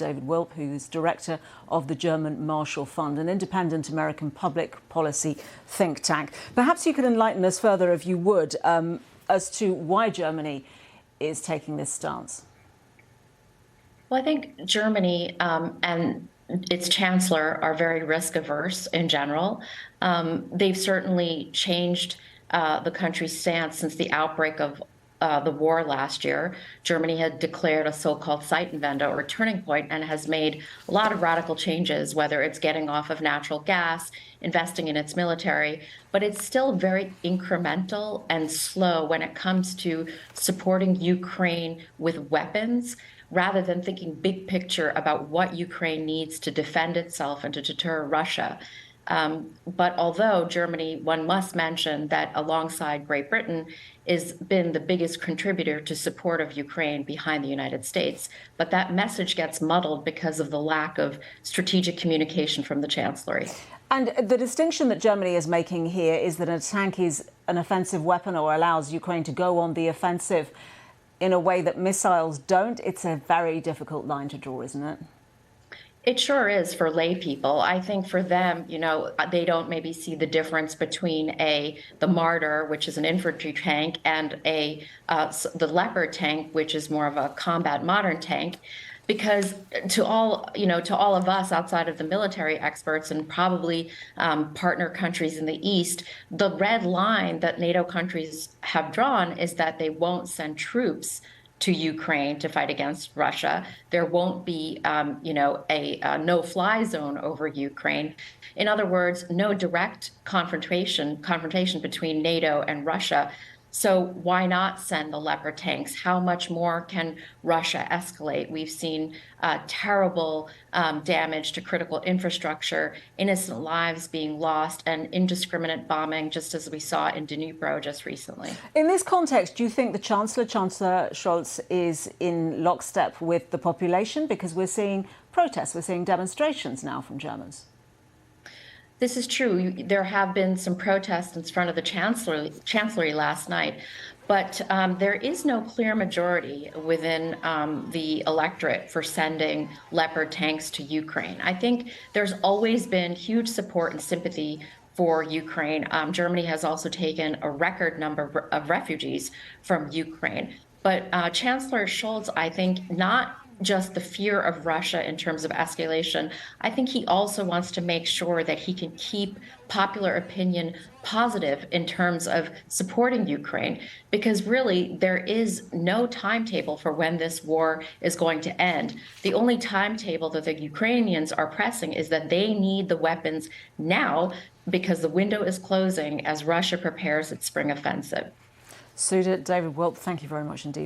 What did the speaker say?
David-Wilp, who's director of the German Marshall Fund, an independent American public policy think tank. Perhaps you could enlighten us further, if you would, as to why Germany is taking this stance. Well, I think Germany and its chancellor are very risk averse in general. They've certainly changed the country's stance since the outbreak of the war last year. Germany had declared a so-called Zeitenwende, or turning point, and has made a lot of radical changes, whether it's getting off of natural gas, investing in its military, but it's still very incremental and slow when it comes to supporting Ukraine with weapons, rather than thinking big picture about what Ukraine needs to defend itself and to deter Russia. But although Germany, one must mention that alongside Great Britain, has been the biggest contributor to support of Ukraine behind the United States, but that message gets muddled because of the lack of strategic communication from the Chancellery. And the distinction that Germany is making here is that a tank is an offensive weapon or allows Ukraine to go on the offensive in a way that missiles don't. It's a very difficult line to draw, isn't it? It sure is for lay people. I think for them, they don't maybe see the difference between the Marder, which is an infantry tank, and the Leopard tank, which is more of a combat modern tank. Because to all of us outside of the military experts and probably partner countries in the East, the red line that NATO countries have drawn is that they won't send troops to Ukraine to fight against Russia. There won't be, a no-fly zone over Ukraine. In other words, no direct confrontation between NATO and Russia. So why not send the Leopard tanks? How much more can Russia escalate? We've seen terrible damage to critical infrastructure, innocent lives being lost, and indiscriminate bombing, just as we saw in Dnipro just recently. In this context, do you think the Chancellor Scholz, is in lockstep with the population? Because we're seeing protests, we're seeing demonstrations now from Germans. This is true. There have been some protests in front of the Chancellery last night, but there is no clear majority within the electorate for sending Leopard tanks to Ukraine. I think there's always been huge support and sympathy for Ukraine. Germany has also taken a record number of refugees from Ukraine. But Chancellor Scholz, I think, not just the fear of Russia in terms of escalation. I think he also wants to make sure that he can keep popular opinion positive in terms of supporting Ukraine, because really there is no timetable for when this war is going to end. The only timetable that the Ukrainians are pressing is that they need the weapons now, because the window is closing as Russia prepares its spring offensive. Sudha David-Wilp, thank you very much indeed.